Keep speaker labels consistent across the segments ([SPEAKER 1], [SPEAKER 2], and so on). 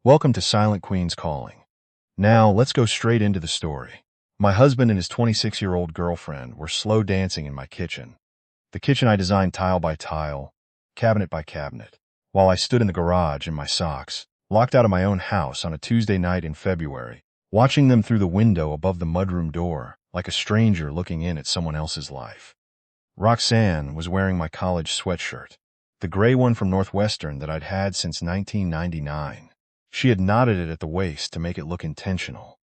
[SPEAKER 1] Welcome to Silent Queen's Calling. Now, let's go straight into the story. My husband and his 26-year-old girlfriend were slow dancing in my kitchen. The kitchen I designed tile by tile, cabinet by cabinet, while I stood in the garage in my socks, locked out of my own house on a Tuesday night in February, watching them through the window above the mudroom door, like a stranger looking in at someone else's life. Roxanne was wearing my college sweatshirt, the gray one from Northwestern that I'd had since 1999. She had knotted it at the waist to make it look intentional.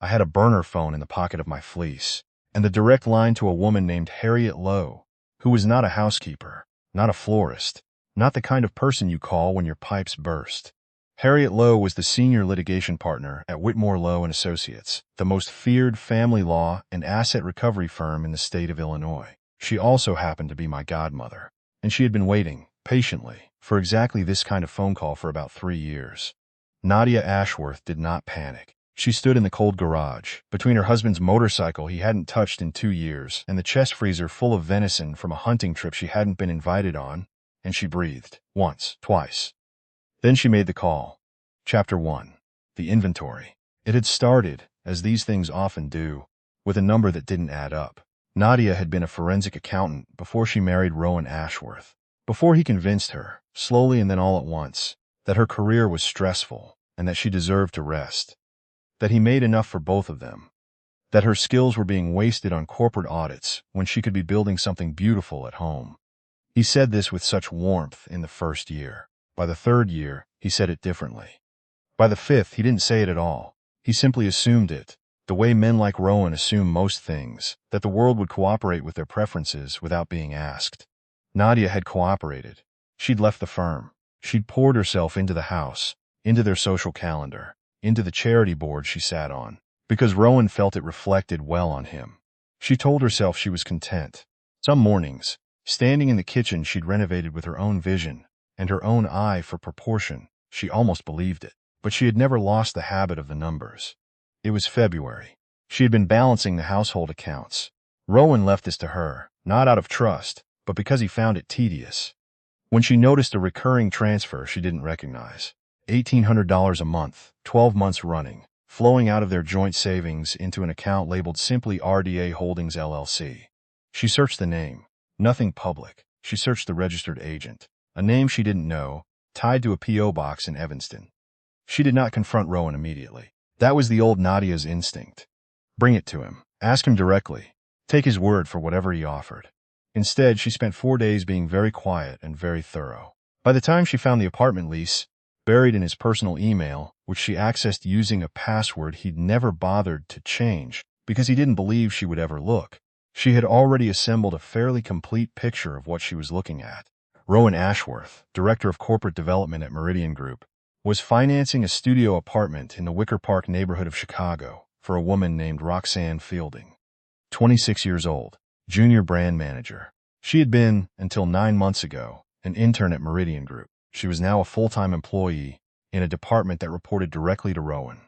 [SPEAKER 1] I had a burner phone in the pocket of my fleece, and the direct line to a woman named Harriet Lowe, who was not a housekeeper, not a florist, not the kind of person you call when your pipes burst. Harriet Lowe was the senior litigation partner at Whitmore Lowe & Associates, the most feared family law and asset recovery firm in the state of Illinois. She also happened to be my godmother, and she had been waiting, patiently, for exactly this kind of phone call for about 3 years. Nadia Ashworth did not panic. She stood in the cold garage, between her husband's motorcycle he hadn't touched in 2 years and the chest freezer full of venison from a hunting trip she hadn't been invited on, and she breathed, once, twice. Then she made the call. Chapter 1. The inventory. It had started, as these things often do, with a number that didn't add up. Nadia had been a forensic accountant before she married Rowan Ashworth. Before he convinced her, slowly and then all at once, that her career was stressful and that she deserved to rest. That he made enough for both of them. That her skills were being wasted on corporate audits when she could be building something beautiful at home. He said this with such warmth in the first year. By the 3rd year, he said it differently. By the 5th, he didn't say it at all. He simply assumed it, the way men like Rowan assume most things, that the world would cooperate with their preferences without being asked. Nadia had cooperated. She'd left the firm. She'd poured herself into the house, into their social calendar, into the charity board she sat on, because Rowan felt it reflected well on him. She told herself she was content. Some mornings, standing in the kitchen she'd renovated with her own vision and her own eye for proportion, she almost believed it. But she had never lost the habit of the numbers. It was February. She had been balancing the household accounts. Rowan left this to her, not out of trust, but because he found it tedious. When she noticed a recurring transfer she didn't recognize, $1,800 a month, 12 months running, flowing out of their joint savings into an account labeled simply RDA Holdings LLC. She searched the name. Nothing public. She searched the registered agent, a name she didn't know, tied to a P.O. box in Evanston. She did not confront Rowan immediately. That was the old Nadia's instinct. Bring it to him. Ask him directly. Take his word for whatever he offered. Instead, she spent 4 days being very quiet and very thorough. By the time she found the apartment lease, buried in his personal email, which she accessed using a password he'd never bothered to change because he didn't believe she would ever look, she had already assembled a fairly complete picture of what she was looking at. Rowan Ashworth, director of corporate development at Meridian Group, was financing a studio apartment in the Wicker Park neighborhood of Chicago for a woman named Roxanne Fielding. 26 years old, junior brand manager. She had been, until 9 months ago, an intern at Meridian Group. She was now a full-time employee in a department that reported directly to Rowan.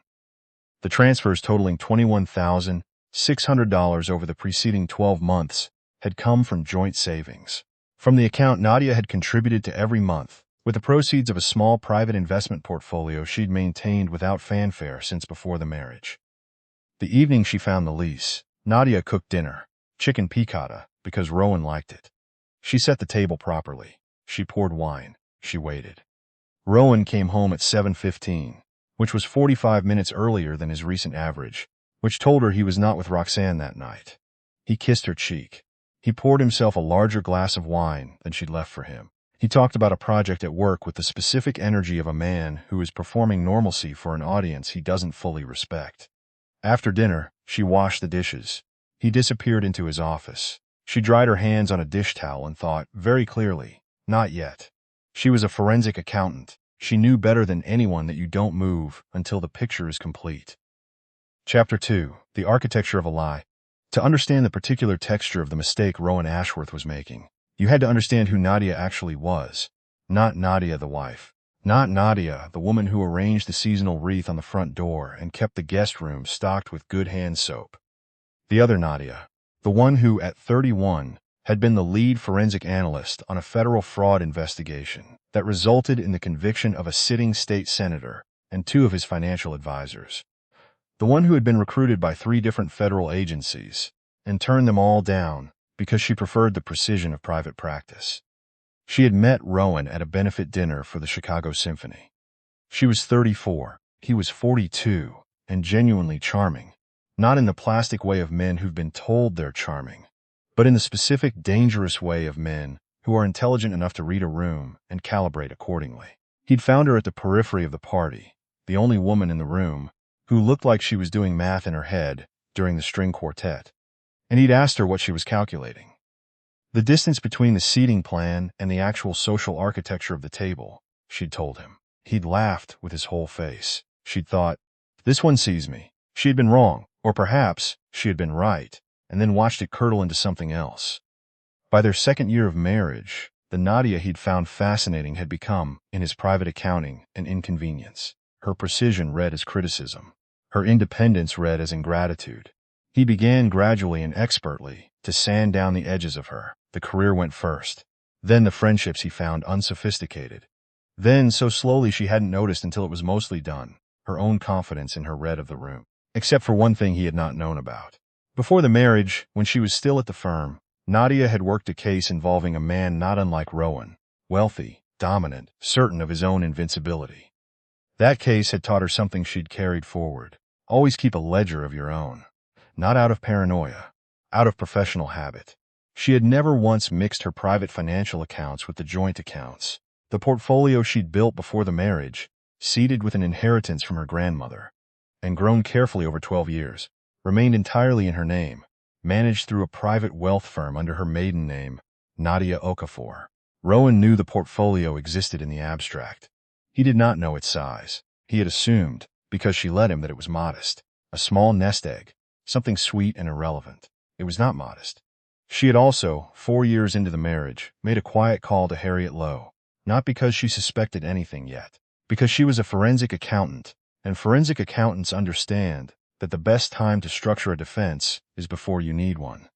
[SPEAKER 1] The transfers totaling $21,600 over the preceding 12 months had come from joint savings. From the account Nadia had contributed to every month, with the proceeds of a small private investment portfolio she'd maintained without fanfare since before the marriage. The evening she found the lease, Nadia cooked dinner, chicken piccata, because Rowan liked it. She set the table properly. She poured wine. She waited. Rowan came home at 7:15, which was 45 minutes earlier than his recent average, which told her he was not with Roxanne that night. He kissed her cheek. He poured himself a larger glass of wine than she'd left for him. He talked about a project at work with the specific energy of a man who is performing normalcy for an audience he doesn't fully respect. After dinner, she washed the dishes. He disappeared into his office. She dried her hands on a dish towel and thought, very clearly, not yet. She was a forensic accountant. She knew better than anyone that you don't move until the picture is complete. Chapter 2. The Architecture of a Lie. To understand the particular texture of the mistake Rowan Ashworth was making, you had to understand who Nadia actually was. Not Nadia the wife. Not Nadia, the woman who arranged the seasonal wreath on the front door and kept the guest room stocked with good hand soap. The other Nadia, the one who, at 31, had been the lead forensic analyst on a federal fraud investigation that resulted in the conviction of a sitting state senator and 2 of his financial advisors. The one who had been recruited by 3 different federal agencies, and turned them all down because she preferred the precision of private practice. She had met Rowan at a benefit dinner for the Chicago Symphony. She was 34, he was 42, and genuinely charming. Not in the plastic way of men who've been told they're charming, but in the specific, dangerous way of men who are intelligent enough to read a room and calibrate accordingly. He'd found her at the periphery of the party, the only woman in the room, who looked like she was doing math in her head during the string quartet, and he'd asked her what she was calculating. The distance between the seating plan and the actual social architecture of the table, she'd told him. He'd laughed with his whole face. She'd thought, this one sees me. She had been wrong, or perhaps she had been right, and then watched it curdle into something else. By their 2nd year of marriage, the Nadia he'd found fascinating had become, in his private accounting, an inconvenience. Her precision read as criticism. Her independence read as ingratitude. He began gradually and expertly to sand down the edges of her. The career went first. Then the friendships he found unsophisticated. Then, so slowly she hadn't noticed until it was mostly done, her own confidence in her read of the room. Except for one thing he had not known about. Before the marriage, when she was still at the firm, Nadia had worked a case involving a man not unlike Rowan, wealthy, dominant, certain of his own invincibility. That case had taught her something she'd carried forward. Always keep a ledger of your own. Not out of paranoia, out of professional habit. She had never once mixed her private financial accounts with the joint accounts. The portfolio she'd built before the marriage, seeded with an inheritance from her grandmother, and grown carefully over 12 years, remained entirely in her name, managed through a private wealth firm under her maiden name, Nadia Okafor. Rowan knew the portfolio existed in the abstract. He did not know its size. He had assumed, because she let him, that it was modest, a small nest egg, something sweet and irrelevant. It was not modest. She had also, 4 years into the marriage, made a quiet call to Harriet Lowe, not because she suspected anything yet, because she was a forensic accountant, and forensic accountants understand that the best time to structure a defense is before you need one.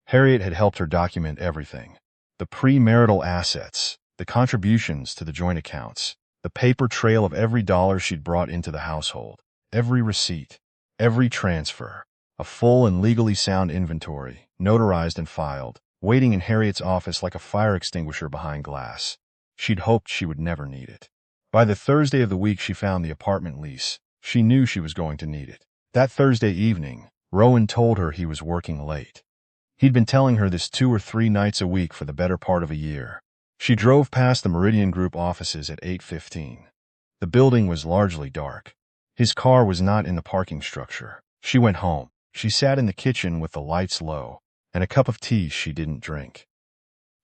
[SPEAKER 1] Harriet had helped her document everything: the premarital assets, the contributions to the joint accounts, the paper trail of every dollar she'd brought into the household, every receipt, every transfer, a full and legally sound inventory, notarized and filed, waiting in Harriet's office like a fire extinguisher behind glass. She'd hoped she would never need it. By the Thursday of the week she found the apartment lease, she knew she was going to need it. That Thursday evening, Rowan told her he was working late. He'd been telling her this 2 or 3 nights a week for the better part of a year. She drove past the Meridian Group offices at 8:15. The building was largely dark. His car was not in the parking structure. She went home. She sat in the kitchen with the lights low, and a cup of tea she didn't drink.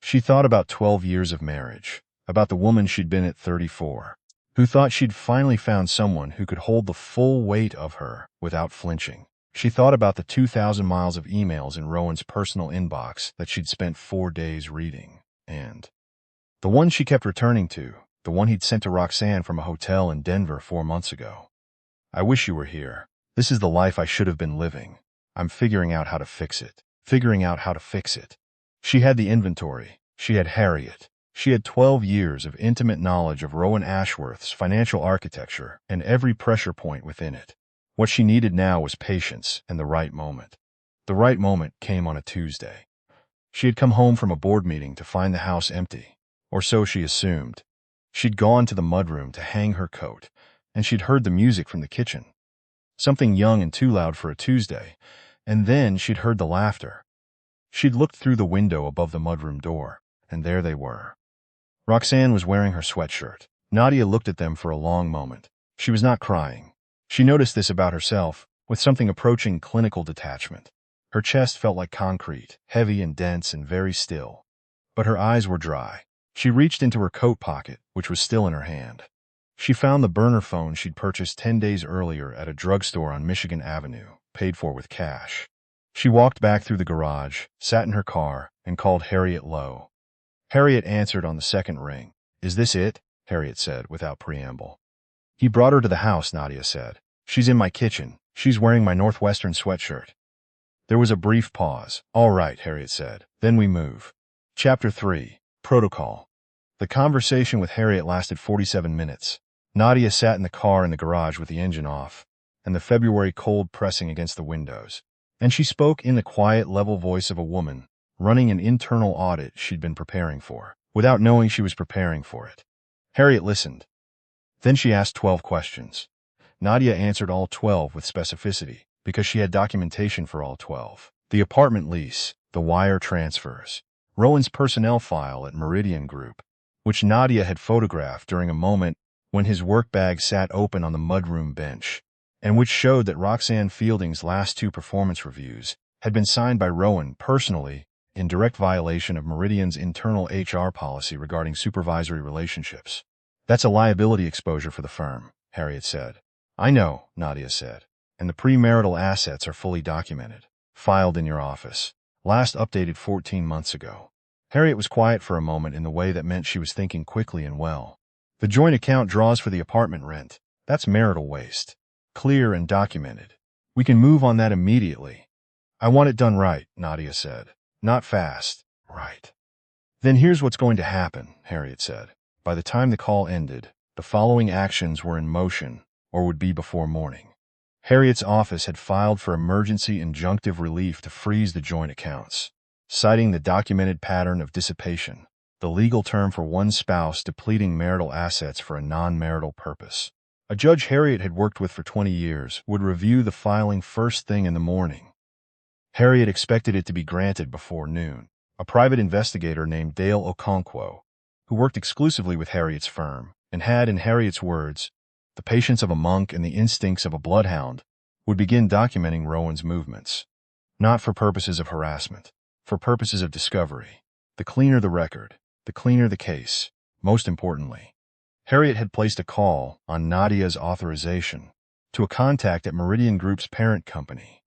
[SPEAKER 1] She thought about 12 years of marriage, about the woman she'd been at 34, who thought she'd finally found someone who could hold the full weight of her without flinching. She thought about the 2,000 miles of emails in Rowan's personal inbox that she'd spent 4 days reading, and the one she kept returning to, the one he'd sent to Roxanne from a hotel in Denver 4 months ago. I wish you were here. This is the life I should have been living. I'm figuring out how to fix it. Figuring out how to fix it. She had the inventory. She had Harriet. She had 12 years of intimate knowledge of Rowan Ashworth's financial architecture and every pressure point within it. What she needed now was patience and the right moment. The right moment came on a Tuesday. She had come home from a board meeting to find the house empty, or so she assumed. She'd gone to the mudroom to hang her coat, and she'd heard the music from the kitchen. Something young and too loud for a Tuesday, and then she'd heard the laughter. She'd looked through the window above the mudroom door, and there they were. Roxanne was wearing her sweatshirt. Nadia looked at them for a long moment. She was not crying. She noticed this about herself, with something approaching clinical detachment. Her chest felt like concrete, heavy and dense and very still. But her eyes were dry. She reached into her coat pocket, which was still in her hand. She found the burner phone she'd purchased 10 days earlier at a drugstore on Michigan Avenue, paid for with cash. She walked back through the garage, sat in her car, and called Harriet Lowe. Harriet answered on the second ring. "Is this it?" Harriet said, without preamble. "He brought her to the house," Nadia said. "She's in my kitchen. She's wearing my Northwestern sweatshirt." There was a brief pause. "All right," Harriet said. "Then we move." Chapter 3. Protocol. The conversation with Harriet lasted 47 minutes. Nadia sat in the car in the garage with the engine off, and the February cold pressing against the windows. And she spoke in the quiet, level voice of a woman running an internal audit she'd been preparing for, without knowing she was preparing for it. Harriet listened. Then she asked 12 questions. Nadia answered all 12 with specificity, because she had documentation for all 12. The apartment lease, the wire transfers, Rowan's personnel file at Meridian Group, which Nadia had photographed during a moment when his work bag sat open on the mudroom bench, and which showed that Roxanne Fielding's last 2 performance reviews had been signed by Rowan personally in direct violation of Meridian's internal HR policy regarding supervisory relationships. That's a liability exposure for the firm, Harriet said. I know, Nadia said, and the premarital assets are fully documented, filed in your office, last updated 14 months ago. Harriet was quiet for a moment in the way that meant she was thinking quickly and well. The joint account draws for the apartment rent. That's marital waste. Clear and documented. We can move on that immediately. I want it done right, Nadia said. Not fast. Right. Then here's what's going to happen, Harriet said. By the time the call ended, the following actions were in motion, or would be before morning. Harriet's office had filed for emergency injunctive relief to freeze the joint accounts, citing the documented pattern of dissipation, the legal term for one spouse depleting marital assets for a non-marital purpose. A judge Harriet had worked with for 20 years would review the filing first thing in the morning. Harriet expected it to be granted before noon. A private investigator named Dale Okonkwo, who worked exclusively with Harriet's firm and had, in Harriet's words, the patience of a monk and the instincts of a bloodhound, would begin documenting Rowan's movements. Not for purposes of harassment, for purposes of discovery. The cleaner the record, the cleaner the case. Most importantly, Harriet had placed a call on Nadia's authorization to a contact at Meridian Group's parent company,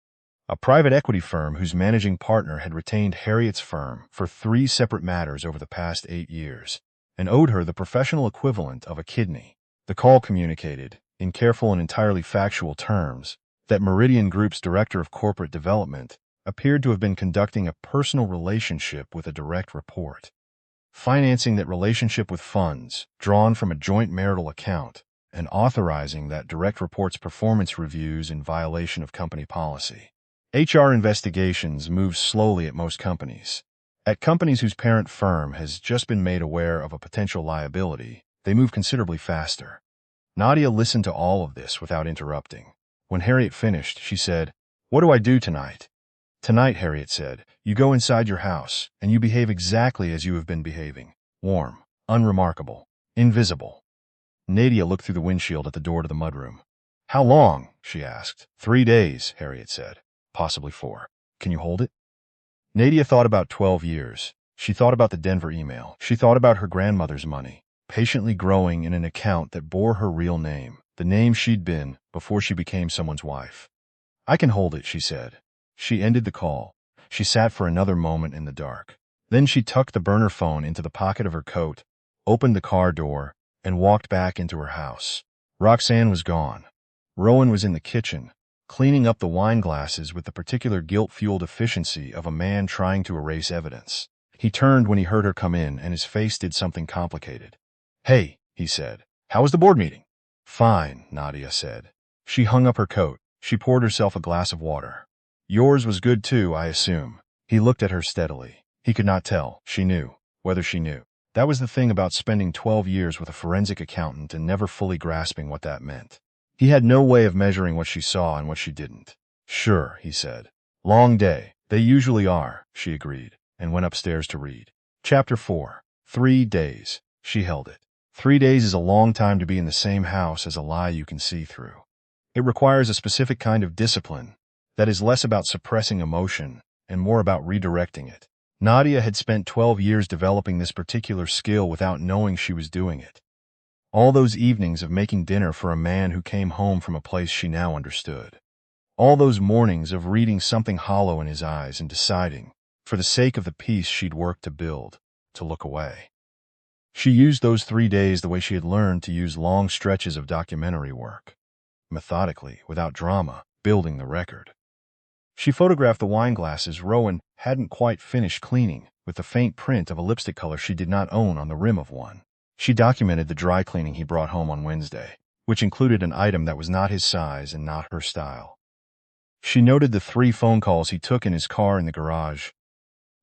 [SPEAKER 1] a private equity firm whose managing partner had retained Harriet's firm for 3 separate matters over the past 8 years and owed her the professional equivalent of a kidney. The call communicated, in careful and entirely factual terms, that Meridian Group's director of corporate development appeared to have been conducting a personal relationship with a direct report, financing that relationship with funds drawn from a joint marital account, and authorizing that direct report's performance reviews in violation of company policy. HR investigations move slowly at most companies. At companies whose parent firm has just been made aware of a potential liability, they move considerably faster. Nadia listened to all of this without interrupting. When Harriet finished, she said, "What do I do tonight?" "Tonight," Harriet said, "you go inside your house, and you behave exactly as you have been behaving. Warm, unremarkable, invisible." Nadia looked through the windshield at the door to the mudroom. "How long?" she asked. 3 days, Harriet said. Possibly 4. Can you hold it? Nadia thought about 12 years. She thought about the Denver email. She thought about her grandmother's money, patiently growing in an account that bore her real name, the name she'd been before she became someone's wife. "I can hold it," she said. She ended the call. She sat for another moment in the dark. Then she tucked the burner phone into the pocket of her coat, opened the car door, and walked back into her house. Roxanne was gone. Rowan was in the kitchen, cleaning up the wine glasses with the particular guilt-fueled efficiency of a man trying to erase evidence. He turned when he heard her come in, and his face did something complicated. "Hey," he said. "How was the board meeting?" "Fine," Nadia said. She hung up her coat. She poured herself a glass of water. "Yours was good too, I assume." He looked at her steadily. He could not tell. She knew. Whether she knew. That was the thing about spending 12 years with a forensic accountant and never fully grasping what that meant. He had no way of measuring what she saw and what she didn't. "Sure," he said. "Long day." "They usually are," she agreed, and went upstairs to read. Chapter 4. 3 days. She held it. 3 days is a long time to be in the same house as a lie you can see through. It requires a specific kind of discipline that is less about suppressing emotion and more about redirecting it. Nadia had spent 12 years developing this particular skill without knowing she was doing it. All those evenings of making dinner for a man who came home from a place she now understood. All those mornings of reading something hollow in his eyes and deciding, for the sake of the peace she'd worked to build, to look away. She used those 3 days the way she had learned to use long stretches of documentary work. Methodically, without drama, building the record. She photographed the wine glasses Rowan hadn't quite finished cleaning, with the faint print of a lipstick color she did not own on the rim of one. She documented the dry cleaning he brought home on Wednesday, which included an item that was not his size and not her style. She noted the 3 phone calls he took in his car in the garage,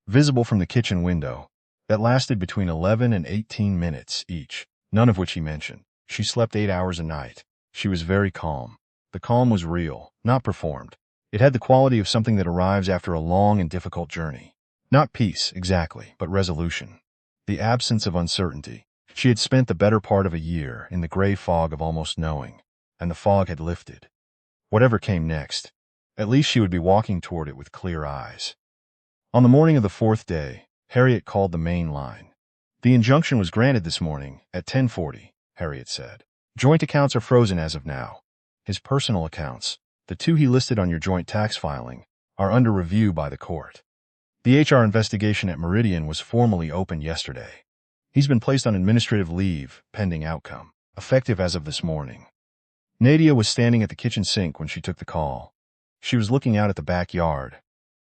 [SPEAKER 1] visible from the kitchen window, that lasted between 11 and 18 minutes each, none of which he mentioned. She slept 8 hours a night. She was very calm. The calm was real, not performed. It had the quality of something that arrives after a long and difficult journey. Not peace, exactly, but resolution. The absence of uncertainty. She had spent the better part of a year in the gray fog of almost knowing, and the fog had lifted. Whatever came next, at least she would be walking toward it with clear eyes. On the morning of the 4th day, Harriet called the main line. The injunction was granted this morning at 10:40, Harriet said. Joint accounts are frozen as of now. His personal accounts, the 2 he listed on your joint tax filing, are under review by the court. The HR investigation at Meridian was formally opened yesterday. He's been placed on administrative leave, pending outcome, effective as of this morning. Nadia was standing at the kitchen sink when she took the call. She was looking out at the backyard,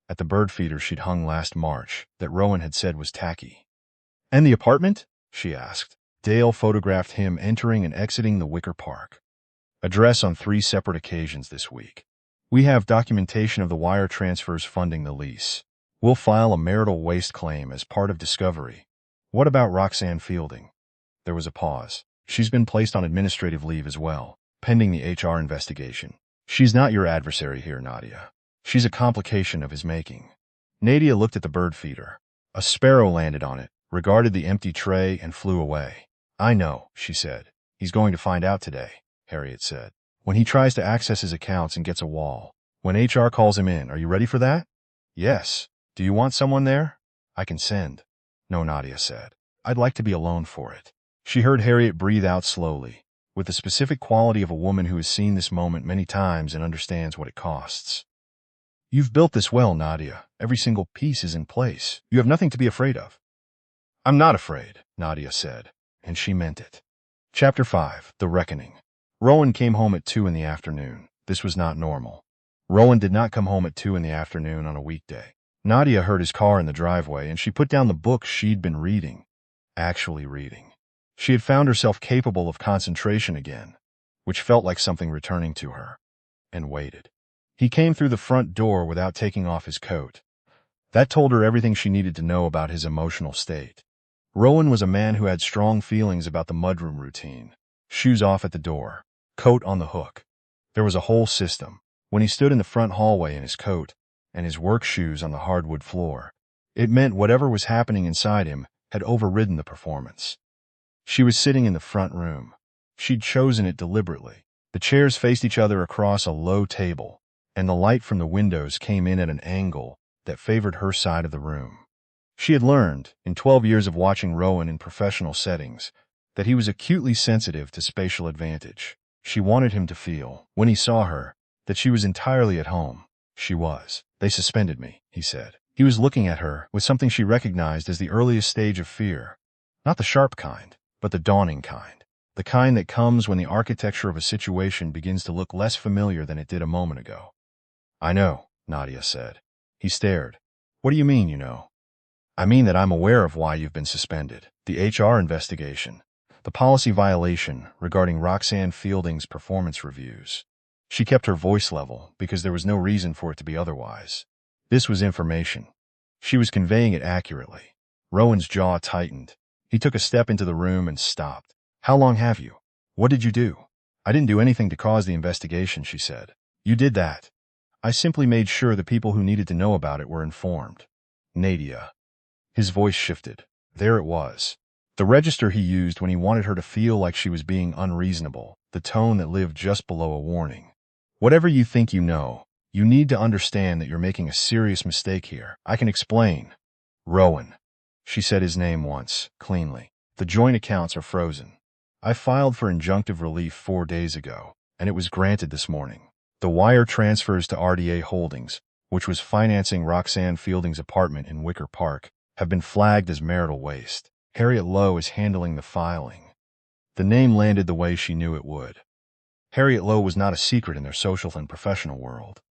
[SPEAKER 1] at the bird feeder she'd hung last March that Rowan had said was tacky. And the apartment? She asked. Dale photographed him entering and exiting the Wicker Park address on 3 separate occasions this week. We have documentation of the wire transfers funding the lease. We'll file a marital waste claim as part of discovery. What about Roxanne Fielding? There was a pause. She's been placed on administrative leave as well, pending the HR investigation. She's not your adversary here, Nadia. She's a complication of his making. Nadia looked at the bird feeder. A sparrow landed on it, regarded the empty tray, and flew away. I know, she said. He's going to find out today, Harriet said. When he tries to access his accounts and gets a wall. When HR calls him in, are you ready for that? Yes. Do you want someone there? I can send. No, Nadia said. I'd like to be alone for it. She heard Harriet breathe out slowly, with the specific quality of a woman who has seen this moment many times and understands what it costs. You've built this well, Nadia. Every single piece is in place. You have nothing to be afraid of. I'm not afraid, Nadia said, and she meant it. Chapter 5, The Reckoning. Rowan came home at 2 in the afternoon. This was not normal. Rowan did not come home at 2 in the afternoon on a weekday. Nadia heard his car in the driveway, and she put down the book she'd been reading. Actually reading. She had found herself capable of concentration again, which felt like something returning to her, and waited. He came through the front door without taking off his coat. That told her everything she needed to know about his emotional state. Rowan was a man who had strong feelings about the mudroom routine. Shoes off at the door, coat on the hook. There was a whole system. When he stood in the front hallway in his coat and his work shoes on the hardwood floor, it meant whatever was happening inside him had overridden the performance. She was sitting in the front room. She'd chosen it deliberately. The chairs faced each other across a low table, and the light from the windows came in at an angle that favored her side of the room. She had learned, in 12 years of watching Rowan in professional settings, that he was acutely sensitive to spatial advantage. She wanted him to feel, when he saw her, that she was entirely at home. She was. They suspended me, he said. He was looking at her with something she recognized as the earliest stage of fear. Not the sharp kind, but the dawning kind. The kind that comes when the architecture of a situation begins to look less familiar than it did a moment ago. I know, Nadia said. He stared. What do you mean, you know? I mean that I'm aware of why you've been suspended. The HR investigation. The policy violation regarding Roxanne Fielding's performance reviews. She kept her voice level because there was no reason for it to be otherwise. This was information. She was conveying it accurately. Rowan's jaw tightened. He took a step into the room and stopped. How long have you? What did you do? I didn't do anything to cause the investigation, she said. You did that. I simply made sure the people who needed to know about it were informed. Nadia. His voice shifted. There it was. The register he used when he wanted her to feel like she was being unreasonable, the tone that lived just below a warning. Whatever you think you know, you need to understand that you're making a serious mistake here. I can explain. Rowan. She said his name once, cleanly. The joint accounts are frozen. I filed for injunctive relief 4 days ago, and it was granted this morning. The wire transfers to RDA Holdings, which was financing Roxanne Fielding's apartment in Wicker Park, have been flagged as marital waste. Harriet Lowe is handling the filing. The name landed the way she knew it would. Harriet Lowe was not a secret in their social and professional world.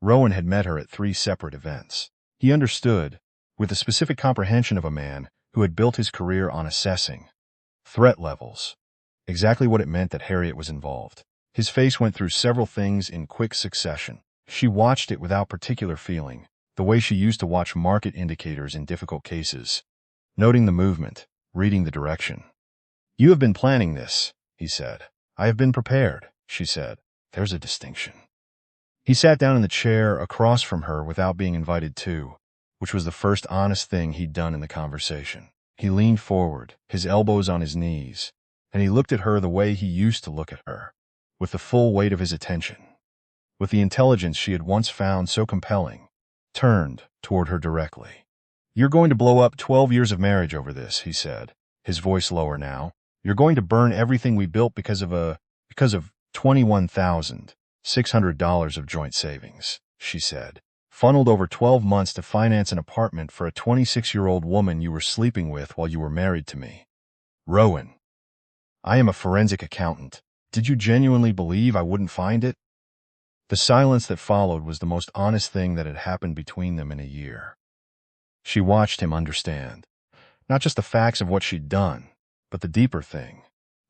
[SPEAKER 1] Rowan had met her at 3 separate events. He understood, with the specific comprehension of a man who had built his career on assessing, Threat levels. Exactly what it meant that Harriet was involved. His face went through several things in quick succession. She watched it without particular feeling, the way she used to watch market indicators in difficult cases, noting the movement, reading the direction. "You have been planning this," he said. "I have been prepared," she said. "There's a distinction." He sat down in the chair across from her without being invited to, which was the first honest thing he'd done in the conversation. He leaned forward, his elbows on his knees, and he looked at her the way he used to look at her, with the full weight of his attention, with the intelligence she had once found so compelling, turned toward her directly. "You're going to blow up 12 years of marriage over this," he said, his voice lower now. "You're going to burn everything we built because of $21,600 of joint savings," she said, "funneled over 12 months to finance an apartment for a 26-year-old woman you were sleeping with while you were married to me. Rowan, I am a forensic accountant. Did you genuinely believe I wouldn't find it?" The silence that followed was the most honest thing that had happened between them in a year. She watched him understand. Not just the facts of what she'd done, but the deeper thing.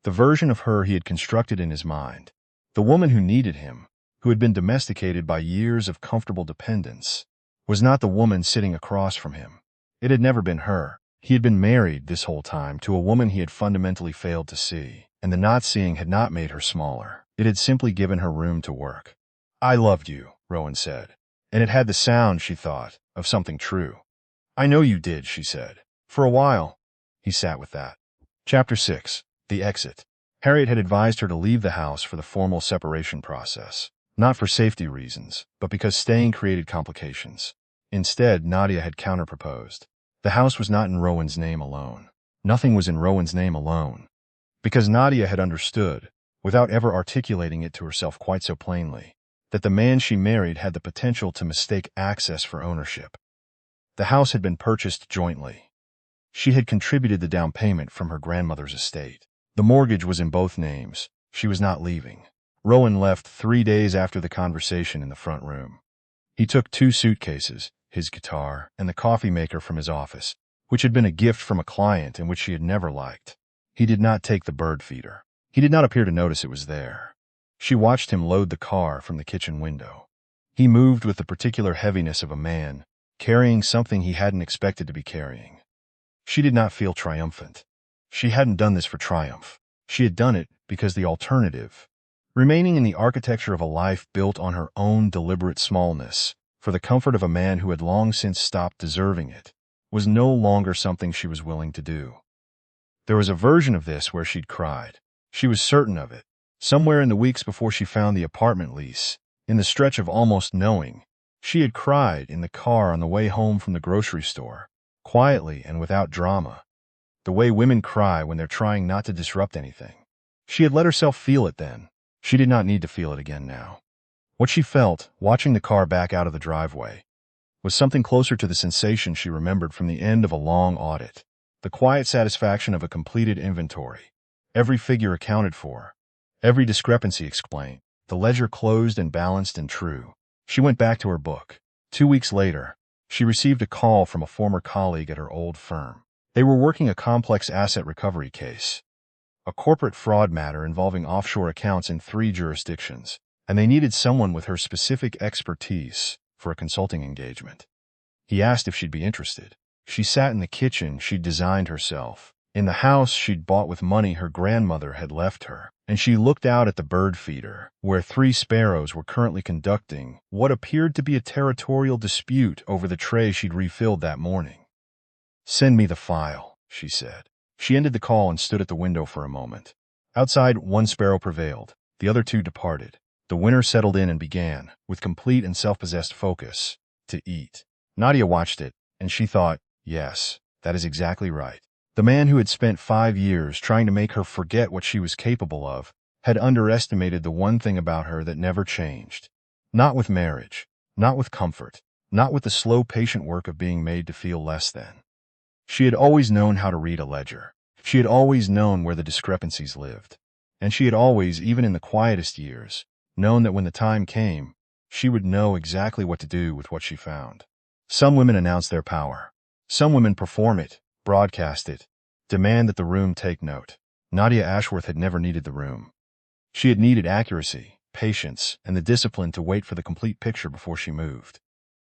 [SPEAKER 1] The version of her he had constructed in his mind. The woman who needed him, who had been domesticated by years of comfortable dependence, was not the woman sitting across from him. It had never been her. He had been married this whole time to a woman he had fundamentally failed to see, and the not seeing had not made her smaller. It had simply given her room to work. "I loved you," Rowan said, and it had the sound, she thought, of something true. "I know you did," she said. "For a while." He sat with that. Chapter 6. The Exit. Harriet had advised her to leave the house for the formal separation process, not for safety reasons, but because staying created complications. Instead, Nadia had counterproposed. The house was not in Rowan's name alone. Nothing was in Rowan's name alone. Because Nadia had understood, without ever articulating it to herself quite so plainly, that the man she married had the potential to mistake access for ownership. The house had been purchased jointly. She had contributed the down payment from her grandmother's estate. The mortgage was in both names. She was not leaving. Rowan left 3 days after the conversation in the front room. He took 2 suitcases, his guitar, and the coffee maker from his office, which had been a gift from a client and which she had never liked. He did not take the bird feeder. He did not appear to notice it was there. She watched him load the car from the kitchen window. He moved with the particular heaviness of a man, carrying something he hadn't expected to be carrying. She did not feel triumphant. She hadn't done this for triumph. She had done it because the alternative, remaining in the architecture of a life built on her own deliberate smallness, for the comfort of a man who had long since stopped deserving it, was no longer something she was willing to do. There was a version of this where she'd cried. She was certain of it. Somewhere in the weeks before she found the apartment lease, in the stretch of almost knowing, she had cried in the car on the way home from the grocery store, quietly and without drama, the way women cry when they're trying not to disrupt anything. She had let herself feel it then. She did not need to feel it again now. What she felt, watching the car back out of the driveway, was something closer to the sensation she remembered from the end of a long audit, the quiet satisfaction of a completed inventory, every figure accounted for, every discrepancy explained, the ledger closed and balanced and true. She went back to her book. 2 weeks later, she received a call from a former colleague at her old firm. They were working a complex asset recovery case, a corporate fraud matter involving offshore accounts in 3 jurisdictions, and they needed someone with her specific expertise for a consulting engagement. He asked if she'd be interested. She sat in the kitchen she'd designed herself, in the house she'd bought with money her grandmother had left her, and she looked out at the bird feeder, where 3 sparrows were currently conducting what appeared to be a territorial dispute over the tray she'd refilled that morning. "Send me the file," she said. She ended the call and stood at the window for a moment. Outside, 1 sparrow prevailed. The other 2 departed. The winter settled in and began, with complete and self-possessed focus, to eat. Nadia watched it, and she thought, yes, that is exactly right. The man who had spent 5 years trying to make her forget what she was capable of had underestimated the one thing about her that never changed. Not with marriage, not with comfort, not with the slow, patient work of being made to feel less than. She had always known how to read a ledger. She had always known where the discrepancies lived. And she had always, even in the quietest years, known that when the time came, she would know exactly what to do with what she found. Some women announce their power. Some women perform it, broadcast it, demand that the room take note. Nadia Ashworth had never needed the room. She had needed accuracy, patience, and the discipline to wait for the complete picture before she moved.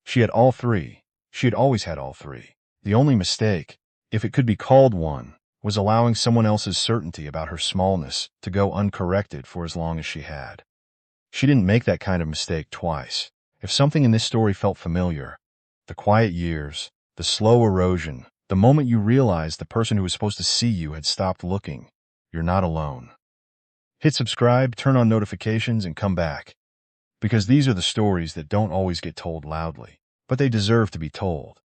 [SPEAKER 1] She had all three. She had always had all three. The only mistake, if it could be called one, was allowing someone else's certainty about her smallness to go uncorrected for as long as she had. She didn't make that kind of mistake twice. If something in this story felt familiar, the quiet years, the slow erosion, the moment you realized the person who was supposed to see you had stopped looking, you're not alone. Hit subscribe, turn on notifications, and come back. Because these are the stories that don't always get told loudly, but they deserve to be told.